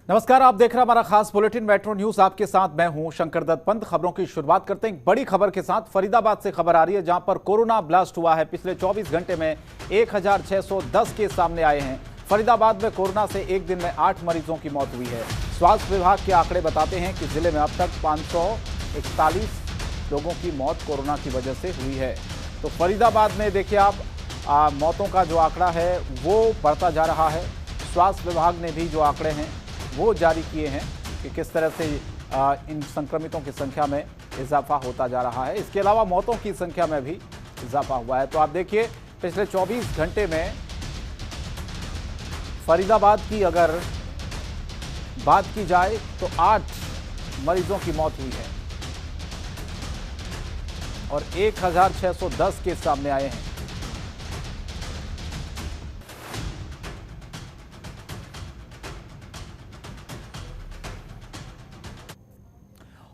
नमस्कार, आप देख रहे हैं हमारा खास बुलेटिन मेट्रो न्यूज। आपके साथ मैं हूं शंकर दत्त पंत। खबरों की शुरुआत करते हैं एक बड़ी खबर के साथ। फरीदाबाद से खबर आ रही है जहां पर कोरोना ब्लास्ट हुआ है। पिछले 24 घंटे में 1610 केस सामने आए हैं। फरीदाबाद में कोरोना से एक दिन में 8 मरीजों की मौत हुई है। स्वास्थ्य विभाग के आंकड़े बताते हैं कि जिले में अब तक 541 लोगों की मौत कोरोना की वजह से हुई है। तो फरीदाबाद में देखिए आप मौतों का जो आंकड़ा है वो बढ़ता जा रहा है। स्वास्थ्य विभाग ने भी जो आंकड़े हैं वो जारी किए हैं कि किस तरह से इन संक्रमितों की संख्या में इजाफा होता जा रहा है। इसके अलावा मौतों की संख्या में भी इजाफा हुआ है। तो आप देखिए पिछले 24 घंटे में फरीदाबाद की अगर बात की जाए तो 8 मरीजों की मौत हुई है और 1610 केस सामने आए हैं।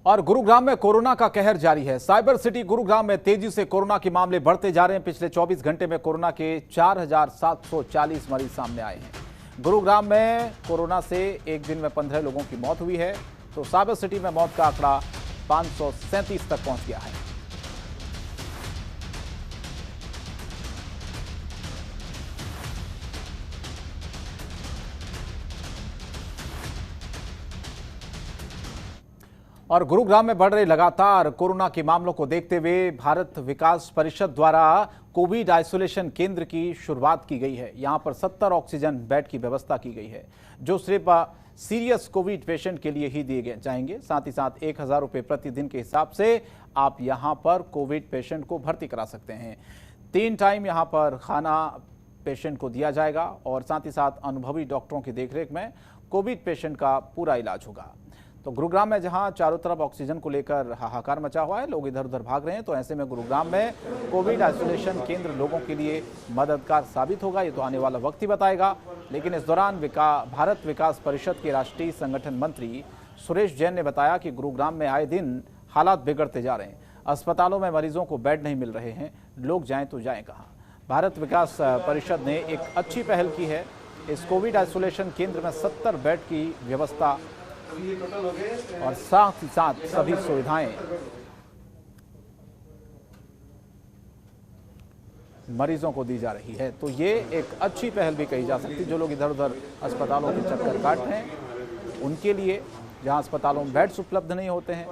और गुरुग्राम में कोरोना का कहर जारी है। साइबर सिटी गुरुग्राम में तेजी से कोरोना के मामले बढ़ते जा रहे हैं। पिछले 24 घंटे में कोरोना के 4740 मरीज सामने आए हैं। गुरुग्राम में कोरोना से एक दिन में 15 लोगों की मौत हुई है। तो साइबर सिटी में मौत का आंकड़ा 537 तक पहुंच गया है। और गुरुग्राम में बढ़ रहे लगातार कोरोना के मामलों को देखते हुए भारत विकास परिषद द्वारा कोविड आइसोलेशन केंद्र की शुरुआत की गई है। यहां पर 70 ऑक्सीजन बेड की व्यवस्था की गई है जो सिर्फ सीरियस कोविड पेशेंट के लिए ही दिए जाएंगे। साथ ही साथ 1000 रुपये प्रतिदिन के हिसाब से आप यहां पर कोविड पेशेंट को भर्ती करा सकते हैं। 3 टाइम यहां पर खाना पेशेंट को दिया जाएगा और साथ ही साथ अनुभवी डॉक्टरों की देखरेख में कोविड पेशेंट का पूरा इलाज होगा। तो गुरुग्राम में जहां चारों तरफ ऑक्सीजन को लेकर हाहाकार मचा हुआ है, लोग इधर उधर भाग रहे हैं, तो ऐसे में गुरुग्राम में कोविड आइसोलेशन केंद्र लोगों के लिए मददगार साबित होगा। ये तो आने वाला वक्त ही बताएगा। लेकिन इस दौरान भारत विकास परिषद के राष्ट्रीय संगठन मंत्री सुरेश जैन ने बताया कि गुरुग्राम में आए दिन हालात बिगड़ते जा रहे हैं। अस्पतालों में मरीजों को बेड नहीं मिल रहे हैं, लोग जाएं तो जाएं कहाँ। भारत विकास परिषद ने एक अच्छी पहल की है। इस कोविड आइसोलेशन केंद्र में 70 बेड की व्यवस्था और साथ ही साथ सभी सुविधाएं मरीजों को दी जा रही है। तो ये एक अच्छी पहल भी कही जा सकती है। जो लोग इधर उधर अस्पतालों के चक्कर काट रहे हैं उनके लिए, जहां अस्पतालों में बेड्स उपलब्ध नहीं होते हैं,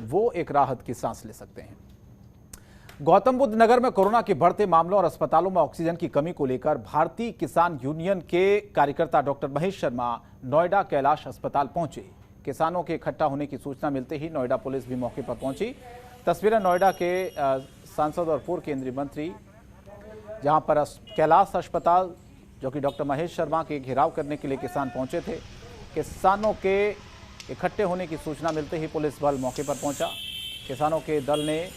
वो एक राहत की सांस ले सकते हैं। गौतम बुद्ध नगर में कोरोना के बढ़ते मामलों और अस्पतालों में ऑक्सीजन की कमी को लेकर भारतीय किसान यूनियन के कार्यकर्ता डॉक्टर महेश शर्मा नोएडा कैलाश अस्पताल पहुंचे। किसानों के इकट्ठा होने की सूचना मिलते ही नोएडा पुलिस भी मौके पर पहुंची। तस्वीरें नोएडा के सांसद और पूर्व केंद्रीय मंत्री, जहां पर कैलाश अस्पताल जो कि डॉक्टर महेश शर्मा के घेराव करने के लिए किसान पहुंचे थे। किसानों के इकट्ठे होने की सूचना मिलते ही पुलिस बल मौके पर पहुंचा। किसानों के दल ने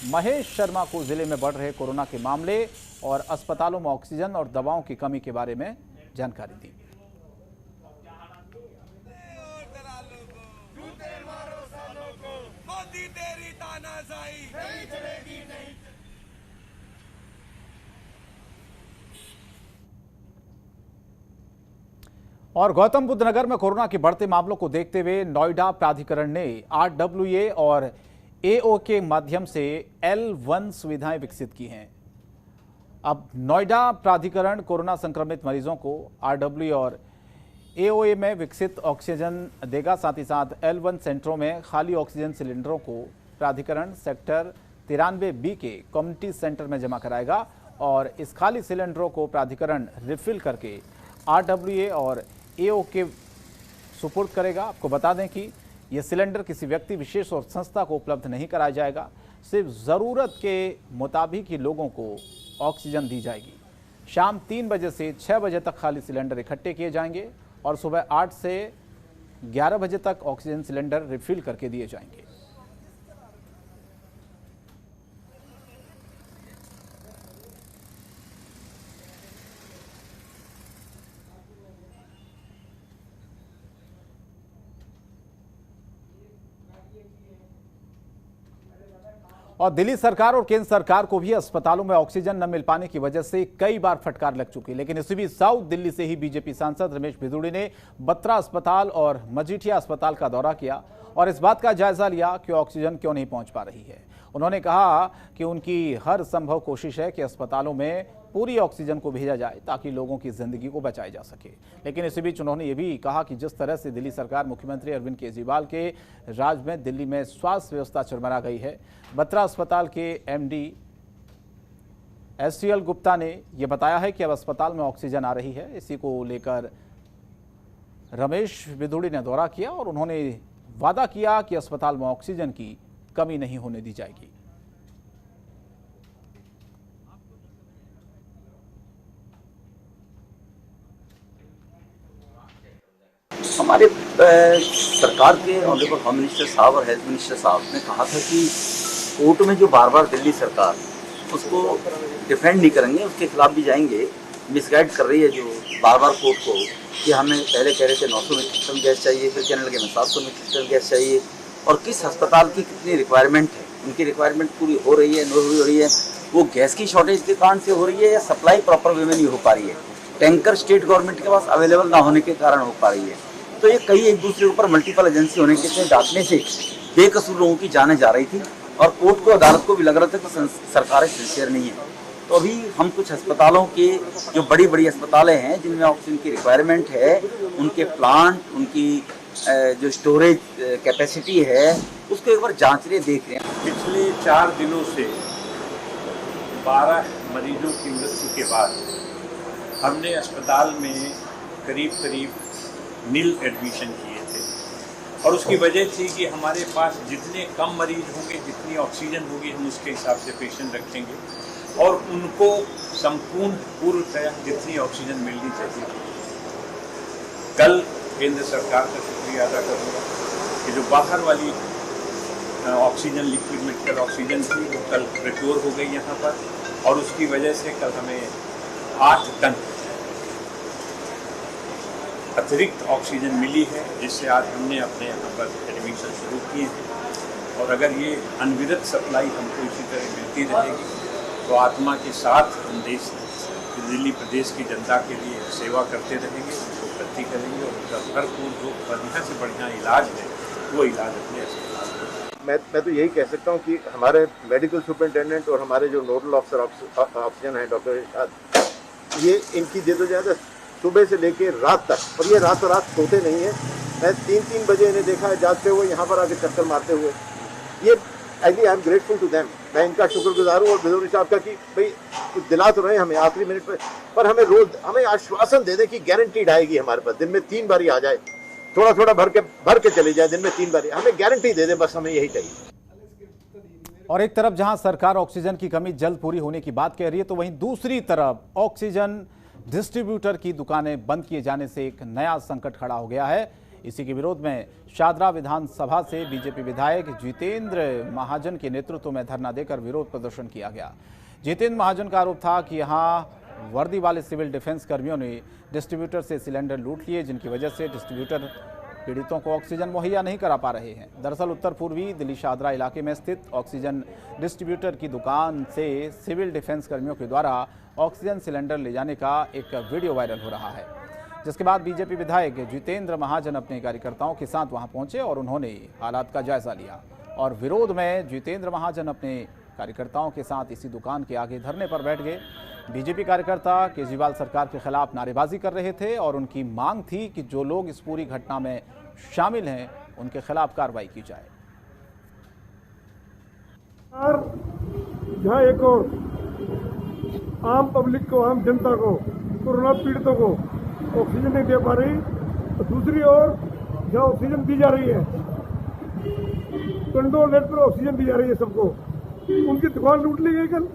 महेश शर्मा को जिले में बढ़ रहे कोरोना के मामले और अस्पतालों में ऑक्सीजन और दवाओं की कमी के बारे में जानकारी दी। और गौतम बुद्ध नगर में कोरोना के बढ़ते मामलों को देखते हुए नोएडा प्राधिकरण ने RWA और AO के माध्यम से L1 सुविधाएं विकसित की हैं। अब नोएडा प्राधिकरण कोरोना संक्रमित मरीजों को RWA और AOA में विकसित ऑक्सीजन देगा। साथ ही साथ L1 सेंटरों में खाली ऑक्सीजन सिलेंडरों को प्राधिकरण सेक्टर 93B के कम्युनिटी सेंटर में जमा कराएगा और इस खाली सिलेंडरों को प्राधिकरण रिफिल करके RWA और AO के सुपुर्द करेगा। आपको बता दें कि यह सिलेंडर किसी व्यक्ति विशेष और संस्था को उपलब्ध नहीं कराया जाएगा। सिर्फ ज़रूरत के मुताबिक ही लोगों को ऑक्सीजन दी जाएगी। शाम 3 बजे से 6 बजे तक खाली सिलेंडर इकट्ठे किए जाएंगे और सुबह 8 से 11 बजे तक ऑक्सीजन सिलेंडर रिफिल करके दिए जाएंगे। और दिल्ली सरकार और केंद्र सरकार को भी अस्पतालों में ऑक्सीजन न मिल पाने की वजह से कई बार फटकार लग चुकी, लेकिन इसी बीच साउथ दिल्ली से ही बीजेपी सांसद रमेश भिदुड़ी ने बत्रा अस्पताल और मजीठिया अस्पताल का दौरा किया और इस बात का जायजा लिया कि ऑक्सीजन क्यों नहीं पहुंच पा रही है। उन्होंने कहा कि उनकी हर संभव कोशिश है कि अस्पतालों में पूरी ऑक्सीजन को भेजा जाए ताकि लोगों की जिंदगी को बचाया जा सके। लेकिन इसी बीच उन्होंने ये भी कहा कि जिस तरह से दिल्ली सरकार मुख्यमंत्री अरविंद केजरीवाल के राज में दिल्ली में स्वास्थ्य व्यवस्था चरमरा गई है। बत्रा अस्पताल के एमडी SCL गुप्ता ने यह बताया है कि अब अस्पताल में ऑक्सीजन आ रही है। इसी को लेकर रमेश भिदुड़ी ने दौरा किया और उन्होंने वादा किया कि अस्पताल में ऑक्सीजन की कमी नहीं होने दी जाएगी। हमारे सरकार के ऑनरेबल होम मिनिस्टर साहब और हेल्थ मिनिस्टर साहब ने कहा था कि कोर्ट में जो बार बार दिल्ली सरकार उसको डिफेंड नहीं करेंगे, उसके खिलाफ भी जाएंगे। मिसगाइड कर रही है जो बार बार कोर्ट को कि हमें पहले कह रहे थे 900 मीट्रिक टन गैस चाहिए, फिर कहने लगे 700 मीट्रिक टन गैस चाहिए, और किस अस्पताल की कितनी रिक्वायरमेंट है, उनकी रिक्वायरमेंट पूरी हो रही है नहीं हो रही है, वो गैस की शॉर्टेज के कारण से हो रही है या सप्लाई प्रॉपर वे में नहीं हो पा रही है, टैंकर स्टेट गवर्नमेंट के पास अवेलेबल ना होने के कारण हो पा रही है। तो ये कई एक दूसरे के ऊपर मल्टीपल एजेंसी होने के डांटने से बेकसूर लोगों की जानें जा रही थी और कोर्ट को अदालत को भी लग रहा था कि सरकारें सिंसियर नहीं है। तो अभी हम कुछ अस्पतालों के जो बड़ी बड़ी अस्पतालें हैं जिनमें ऑक्सीजन की रिक्वायरमेंट है, उनके प्लांट, उनकी जो स्टोरेज कैपेसिटी है, उसको एक बार जांच रहे देख रहे हैं। पिछले 4 दिनों से 12 मरीजों की मृत्यु के बाद हमने अस्पताल में करीब नील एडमिशन किए थे और उसकी वजह थी कि हमारे पास जितने कम मरीज होंगे, जितनी ऑक्सीजन होगी, हम उसके हिसाब से पेशेंट रखेंगे और उनको संपूर्ण पूर्णतः जितनी ऑक्सीजन मिलनी चाहिए। कल केंद्र सरकार का शुक्रिया अदा करूँगा कि जो बाहर वाली ऑक्सीजन, लिक्विड मेडिकल ऑक्सीजन थी, वो कल प्रोक्योर हो गई यहाँ पर और उसकी वजह से कल हमें 8 टन अतिरिक्त ऑक्सीजन मिली है, जिससे आज हमने अपने यहाँ पर एडमिशन शुरू किए हैं। और अगर ये अनविरत सप्लाई हमको इसी तरह मिलती रहेगी तो आत्मा के साथ हम दिल्ली प्रदेश की जनता के लिए सेवा करते रहेंगे, उनको भर्ती करेंगे और उनका भरपूर जो बढ़िया से बढ़िया इलाज है वो इलाज अपने अस्पताल में। मैं तो यही कह सकता हूँ कि हमारे मेडिकल सुपरिटेंडेंट और हमारे जो नोडल ऑफिसर ऑक्सीजन है डॉक्टर इरशाद, ये इनकी जद्दोजहद सुबह से लेके रात तक, और ये रातों रात सोते नहीं है। मैं 3 बजे इन्हें देखा है जागते हुए यहाँ पर आके चक्कर मारते हुए। ये actually I am grateful to them. मैं इनका शुक्रगुजार हूँ और भिदुड़ी साहब का कि भाई कुछ दिला तो रहे हमें आखिरी मिनट पर हमें रोज हमें आश्वासन दे दें कि गारंटीड आएगी हमारे पास, दिन में 3 बार आ जाए, थोड़ा भर के चले जाए, दिन में 3 बार, हमें गारंटी दे दें, बस हमें यही चाहिए। और एक तरफ जहां सरकार ऑक्सीजन की कमी जल्द पूरी होने की बात कह रही है, तो वहीं दूसरी तरफ ऑक्सीजन डिस्ट्रीब्यूटर की दुकानें बंद किए जाने से एक नया संकट खड़ा हो गया है। इसी के विरोध में शादरा विधानसभा से बीजेपी विधायक जितेंद्र महाजन के नेतृत्व में धरना देकर विरोध प्रदर्शन किया गया। जितेंद्र महाजन का आरोप था कि यहां वर्दी वाले सिविल डिफेंस कर्मियों ने डिस्ट्रीब्यूटर से सिलेंडर लूट लिए, जिनकी वजह से डिस्ट्रीब्यूटर पीड़ितों को ऑक्सीजन मुहैया नहीं करा पा रहे हैं। दरअसल उत्तर पूर्वी दिल्ली शादरा इलाके में स्थित ऑक्सीजन डिस्ट्रीब्यूटर की दुकान से सिविल डिफेंस कर्मियों के द्वारा ऑक्सीजन सिलेंडर ले जाने का एक वीडियो वायरल हो रहा है, जिसके बाद बीजेपी विधायक जितेंद्र महाजन अपने कार्यकर्ताओं के साथ वहां पहुंचे और उन्होंने हालात का जायजा लिया और विरोध में जितेंद्र महाजन अपने कार्यकर्ताओं के साथ इसी दुकान के आगे धरने पर बैठ गए। बीजेपी कार्यकर्ता केजरीवाल सरकार के खिलाफ नारेबाजी कर रहे थे और उनकी मांग थी कि जो लोग इस पूरी घटना में शामिल हैं उनके खिलाफ कार्रवाई की जाए। जहाँ एक और आम पब्लिक को, आम जनता को, कोरोना पीड़ितों को ऑक्सीजन नहीं दे पा रही, तो दूसरी ओर जहाँ ऑक्सीजन दी जा रही है, कंट्रोल रेट पर ऑक्सीजन दी जा रही है सबको, उनकी दुकान लूट ली गई। कल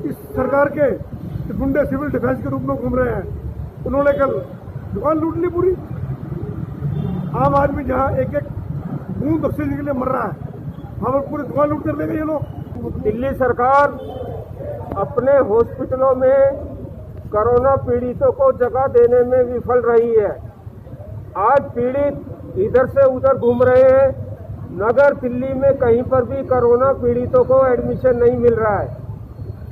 इस सरकार के गुंडे सिविल डिफेंस के रूप में घूम रहे हैं, उन्होंने कल दुकान लूट ली पूरी। आम आदमी जहाँ एक बूंद ऑक्सीजन के लिए मर रहा है, वहाँ पर पूरी दुकान लूट कर ले गए ये लोग। दिल्ली सरकार अपने हॉस्पिटलों में कोरोना पीड़ितों को जगह देने में विफल रही है। आज पीड़ित इधर से उधर घूम रहे हैं, नगर दिल्ली में कहीं पर भी कोरोना पीड़ितों को एडमिशन नहीं मिल रहा है।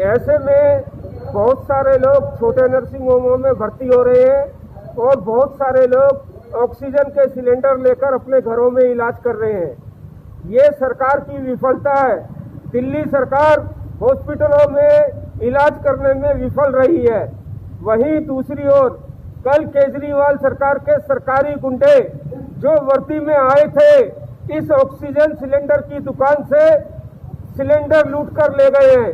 ऐसे में बहुत सारे लोग छोटे नर्सिंग होमों में भर्ती हो रहे हैं और बहुत सारे लोग ऑक्सीजन के सिलेंडर लेकर अपने घरों में इलाज कर रहे हैं। ये सरकार की विफलता है। दिल्ली सरकार हॉस्पिटलों में इलाज करने में विफल रही है। वहीं दूसरी ओर कल केजरीवाल सरकार के सरकारी गुंडे जो वर्दी में आए थे, इस ऑक्सीजन सिलेंडर की दुकान से सिलेंडर लूट कर ले गए हैं।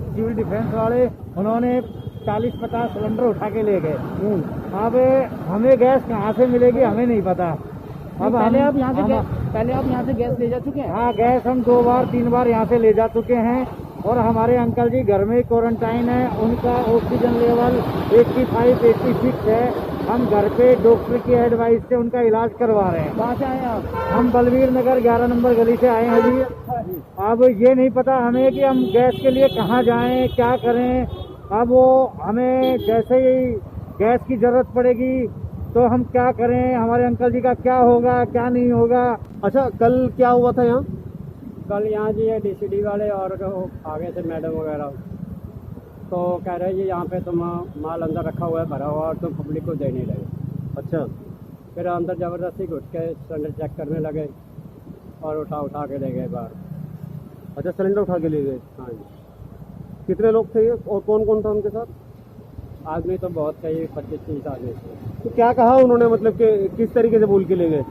सिविल डिफेंस वाले उन्होंने 40-50 सिलेंडर उठा के ले गए। अब हमें गैस कहाँ से मिलेगी हमें नहीं पता। अब पहले आप यहाँ से गैस ले जा चुके हैं? हाँ, गैस हम 2-3 बार यहाँ से ले जा चुके हैं और हमारे अंकल जी घर में क्वारंटाइन है। उनका ऑक्सीजन लेवल 85-86 है। हम घर पे डॉक्टर की एडवाइस से उनका इलाज करवा रहे हैं। कहाँ से आए आप? हम बलवीर नगर 11 नंबर गली से आए हैं जी। अब ये नहीं पता हमें कि हम गैस के लिए कहाँ जाएं, क्या करें। अब वो हमें जैसे ही गैस की जरूरत पड़ेगी तो हम क्या करें, हमारे अंकल जी का क्या होगा क्या नहीं होगा। अच्छा, कल क्या हुआ था यहाँ? कल यहाँ जी ये DCD वाले और आगे से मैडम वगैरह तो कह रहे जी यहाँ पे तुम माल अंदर रखा हुआ है भरा हुआ और तुम पब्लिक को दे नहीं लगे। अच्छा, फिर अंदर ज़बरदस्ती घुस के सिलेंडर चेक करने लगे और उठा के ले गए बाहर। अच्छा, सिलेंडर उठा के ले गए। हाँ जी। कितने लोग थे और कौन कौन था उनके साथ? आदमी तो बहुत सही 25-30 आदमी थे। तो क्या कहा उन्होंने, मतलब कि किस तरीके से बोल के ले गए?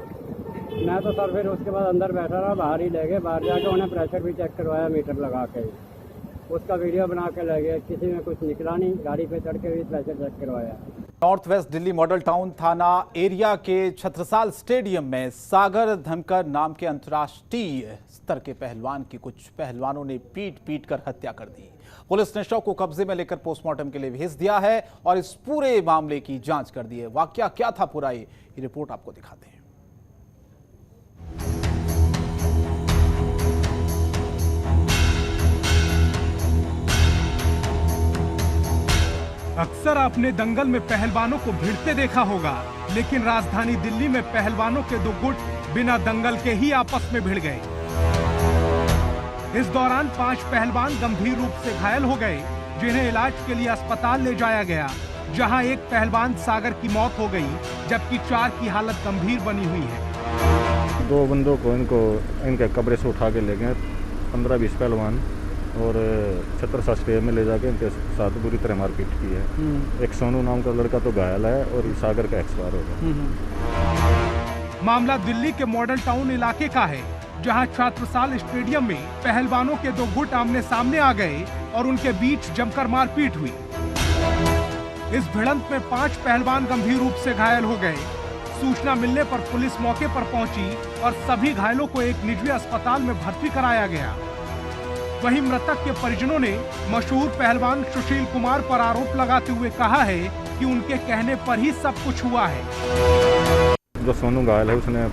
मैं तो सर फिर उसके बाद अंदर बैठा रहा, बाहर ही ले गए। बाहर जाके उन्हें प्रेशर भी चेक करवाया मीटर लगा के, उसका वीडियो बना के ले गए। किसी में कुछ निकला नहीं, गाड़ी पे चढ़ के भी प्रेशर चेक करवाया। North west Delhi model town थाना एरिया के छत्रसाल स्टेडियम में सागर धनकर नाम के अंतर्राष्ट्रीय स्तर के पहलवान की कुछ पहलवानों ने पीट कर हत्या कर दी। पुलिस ने शव को कब्जे में लेकर पोस्टमार्टम के लिए भेज दिया है और इस पूरे मामले की जांच कर दी है। वाकया क्या था पूरा, ये रिपोर्ट आपको दिखाते हैं। अक्सर आपने दंगल में पहलवानों को भिड़ते देखा होगा, लेकिन राजधानी दिल्ली में पहलवानों के 2 गुट बिना दंगल के ही आपस में भिड़ गए। इस दौरान 5 पहलवान गंभीर रूप से घायल हो गए, जिन्हें इलाज के लिए अस्पताल ले जाया गया, जहां एक पहलवान सागर की मौत हो गई, जबकि 4 की हालत गंभीर बनी हुई है। 2 बंदों को इनके कब्रे से उठा के ले गए 15-20 पहलवान और छत्रसाल स्टेडियम में ले जाके इनके साथ बुरी तरह मारपीट की है। एक सोनू नाम का लड़का तो घायल है और सागर का एक्सपायर हो गया। मामला दिल्ली के मॉडल टाउन इलाके का है, जहां छत्रसाल स्टेडियम में पहलवानों के 2 गुट आमने सामने आ गए और उनके बीच जमकर मारपीट हुई। इस भिड़ंत में 5 पहलवान गंभीर रूप से घायल हो गए। सूचना मिलने पर पुलिस मौके पर पहुंची और सभी घायलों को एक निजी अस्पताल में भर्ती कराया गया। वहीं मृतक के परिजनों ने मशहूर पहलवान सुशील कुमार पर आरोप लगाते हुए कहा है कि उनके कहने पर ही सब कुछ हुआ है। जो सोनू घायल है उसने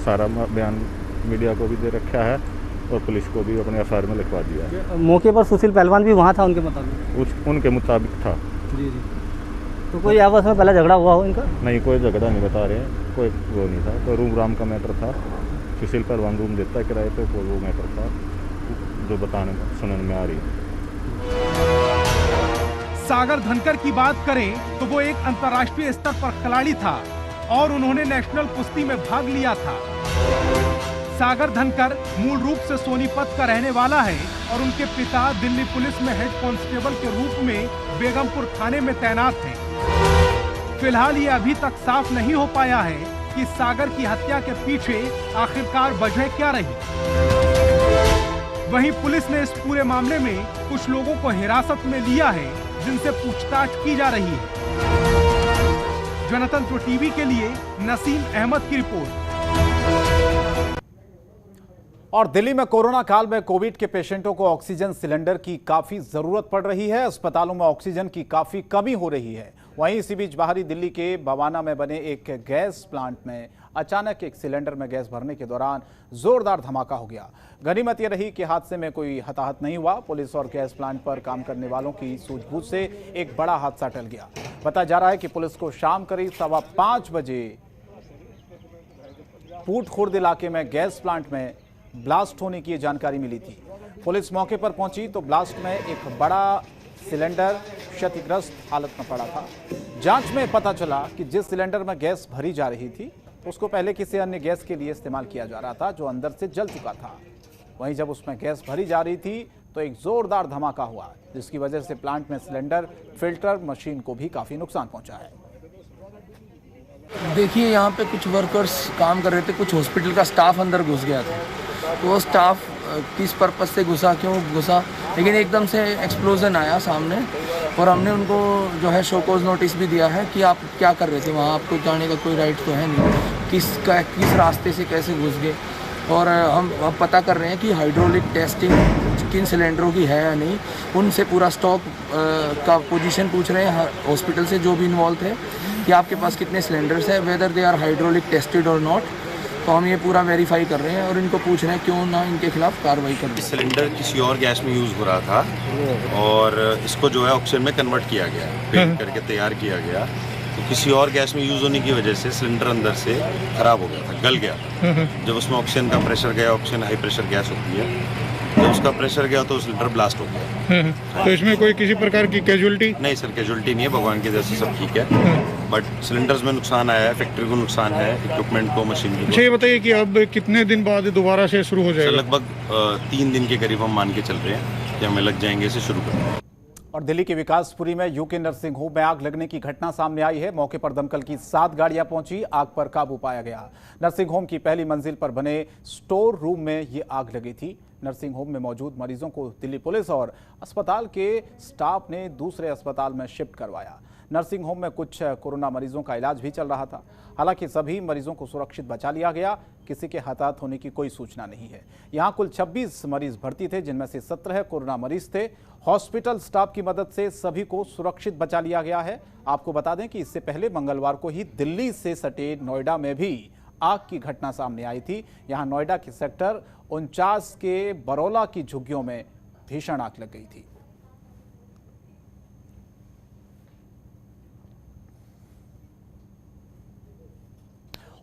सारा बयान मीडिया को भी दे रखा है और पुलिस को भी अपने एफआईआर में लिखवा दिया है। मौके पर सुशील पहलवान भी वहाँ था उनके मुताबिक? उनके मुताबिक था जी। तो कोई आपस में पहले झगड़ा हुआ हो इनका? नहीं, कोई झगड़ा नहीं बता रहे हैं, कोई वो नहीं था। तो रूम राम का मैटर था। सुशील पहलवान रूम देता है किराए पे, वो मैटर था जो बताने सुनने में आ रही है। सागर धनकर की बात करें तो वो एक अंतर्राष्ट्रीय स्तर पर खिलाड़ी था और उन्होंने नेशनल कुश्ती में भाग लिया था। सागर धनकर मूल रूप से सोनीपत का रहने वाला है और उनके पिता दिल्ली पुलिस में हेड कांस्टेबल के रूप में बेगमपुर थाने में तैनात हैं। फिलहाल ये अभी तक साफ नहीं हो पाया है कि सागर की हत्या के पीछे आखिरकार वजह क्या रही। वहीं पुलिस ने इस पूरे मामले में कुछ लोगों को हिरासत में लिया है, जिनसे पूछताछ की जा रही है। जनतंत्र टीवी के लिए नसीम अहमद की रिपोर्ट। और दिल्ली में कोरोना काल में कोविड के पेशेंटों को ऑक्सीजन सिलेंडर की काफी जरूरत पड़ रही है। अस्पतालों में ऑक्सीजन की काफी कमी हो रही है। वहीं इसी बीच बाहरी दिल्ली के बवाना में बने एक गैस प्लांट में अचानक एक सिलेंडर में गैस भरने के दौरान जोरदार धमाका हो गया। गनीमत यह रही कि हादसे में कोई हताहत नहीं हुआ। पुलिस और गैस प्लांट पर काम करने वालों की सूझबूझ से एक बड़ा हादसा टल गया। बताया जा रहा है कि पुलिस को शाम करीब 5:15 बजे पूट खुर्द इलाके में गैस प्लांट में ब्लास्ट होने की जानकारी मिली थी। पुलिस मौके पर पहुंची तो ब्लास्ट में एक बड़ा सिलेंडर क्षतिग्रस्त हालत में पड़ा था। जांच में पता चला कि जिस सिलेंडर में गैस भरी जा रही थी उसको पहले किसी अन्य गैस के लिए इस्तेमाल किया जा रहा था, जो अंदर से जल चुका था। वहीं जब उसमें गैस भरी जा रही थी तो एक जोरदार धमाका हुआ, जिसकी वजह से प्लांट में सिलेंडर फिल्टर मशीन को भी काफी नुकसान पहुंचा है। देखिए, यहाँ पे कुछ वर्कर्स काम कर रहे थे, कुछ हॉस्पिटल का स्टाफ अंदर घुस गया था। तो वो स्टाफ किस पर्पज से घुसा, क्यों घुसा, लेकिन एकदम से एक्सप्लोजन आया सामने और हमने उनको जो है शोकॉज नोटिस भी दिया है कि आप क्या कर रहे थे वहाँ, आपको जाने का कोई राइट तो है नहीं, किस रास्ते से कैसे घुस गए। और हम अब पता कर रहे हैं कि हाइड्रोलिक टेस्टिंग किन सिलेंडरों की है या नहीं, उनसे पूरा स्टॉक का पोजीशन पूछ रहे हैं हॉस्पिटल से जो भी इन्वॉल्व थे कि आपके पास कितने सिलेंडर्स हैं, whether they are hydraulic tested और नॉट। तो हम ये पूरा वेरीफाई कर रहे हैं और इनको पूछ रहे हैं क्यों ना इनके खिलाफ कार्रवाई कर रहे हैं। सिलेंडर किसी और गैस में यूज़ हो रहा था और इसको जो है ऑक्सीजन में कन्वर्ट किया गया, पेंट करके तैयार किया गया। तो किसी और गैस में यूज़ होने की वजह से सिलेंडर अंदर से ख़राब हो गया था, गल गया। जब उसमें ऑक्सीजन का प्रेशर गया, ऑक्सीजन हाई प्रेशर गैस होती है, तो उसका प्रेशर गया तो सिलेंडर ब्लास्ट हो गया। तो इसमें कोई किसी प्रकार की कैजुअलिटी? नहीं सर, कैजुअलिटी नहीं है, भगवान की जैसे सब ठीक है। बट सिलेंडर्स में नुकसान आया है, फैक्ट्री को नुकसान है, इक्विपमेंट को, मशीनरी को। अच्छा, ये बताइए कि अब कितने दिन बाद दोबारा से शुरू हो जाएगा? लगभग 3 दिन के करीब हम मान के चल रहे हैं कि हमें लग जाएंगे इसे शुरू करने। और दिल्ली के विकासपुरी में यूके नर्सिंग होम में आग लगने की घटना सामने आई है। मौके पर दमकल की 7 गाड़ियां पहुंची, आग पर काबू पाया गया। नर्सिंग होम की पहली मंजिल पर बने स्टोर रूम में ये आग लगी थी। नर्सिंग होम में मौजूद मरीजों को दिल्ली पुलिस और अस्पताल के स्टाफ ने दूसरे अस्पताल में शिफ्ट करवाया। नर्सिंग होम में कुछ कोरोना मरीजों का इलाज भी चल रहा था। हालांकि सभी मरीजों को सुरक्षित बचा लिया गया, किसी के हताहत होने की कोई सूचना नहीं है। यहां कुल 26 मरीज भर्ती थे, जिनमें से 17 कोरोना मरीज थे। हॉस्पिटल स्टाफ की मदद से सभी को सुरक्षित बचा लिया गया है। आपको बता दें कि इससे पहले मंगलवार को ही दिल्ली से सटे नोएडा में भी आग की घटना सामने आई थी। यहां नोएडा के सेक्टर 49 के बरौला की झुग्गियों में भीषण आग लग गई थी।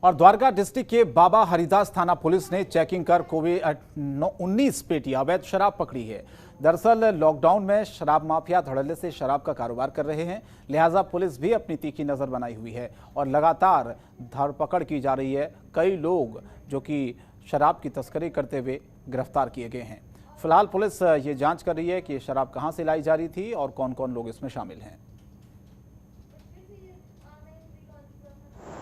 और द्वारका डिस्ट्रिक्ट के बाबा हरिदास थाना पुलिस ने चेकिंग कर कोविड-19 पेटी अवैध शराब पकड़ी है। दरअसल लॉकडाउन में शराब माफिया धड़ल्ले से शराब का कारोबार कर रहे हैं, लिहाजा पुलिस भी अपनी तीखी नजर बनाई हुई है और लगातार धरपकड़ की जा रही है। कई लोग जो कि शराब की तस्करी करते हुए गिरफ्तार किए गए हैं। फिलहाल पुलिस ये जांच कर रही है कि शराब कहां से लाई जा रही थी और कौन कौन लोग इसमें शामिल हैं।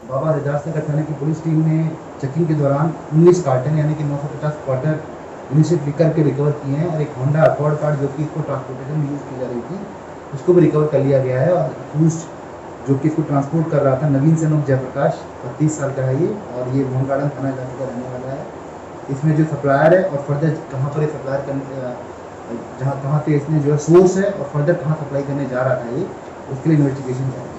बाबा हरिदास नगर थाने की पुलिस टीम ने चेकिंग के दौरान 19 कार्टन यानी कि 950 क्वार्टर इनिशिएट लिकर के रिकवर किए हैं और एक होंडा अकॉर्ड कार जो कि इसको ट्रांसपोर्टेशन में यूज़ की जा रही थी उसको भी रिकवर कर लिया गया है। और अक्यूज्ड जो कि इसको ट्रांसपोर्ट कर रहा था नवीन सन ऑफ जयप्रकाश 32 साल का है ये, और ये मोहन गार्डन थाना इलाके का रहने वाला है। इसमें जो सप्लायर है और फर्दर कहाँ पर सप्लायर करने कहाँ पे इसमें जो है सोर्स है और फर्दर कहाँ सप्लाई करने जा रहा था ये, उसके लिए इन्वेस्टिगेशन जारी है।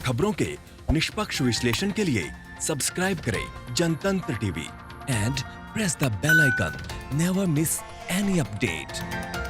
खबरों के निष्पक्ष विश्लेषण के लिए सब्सक्राइब करें Jantantra TV and press the bell icon. Never miss any update.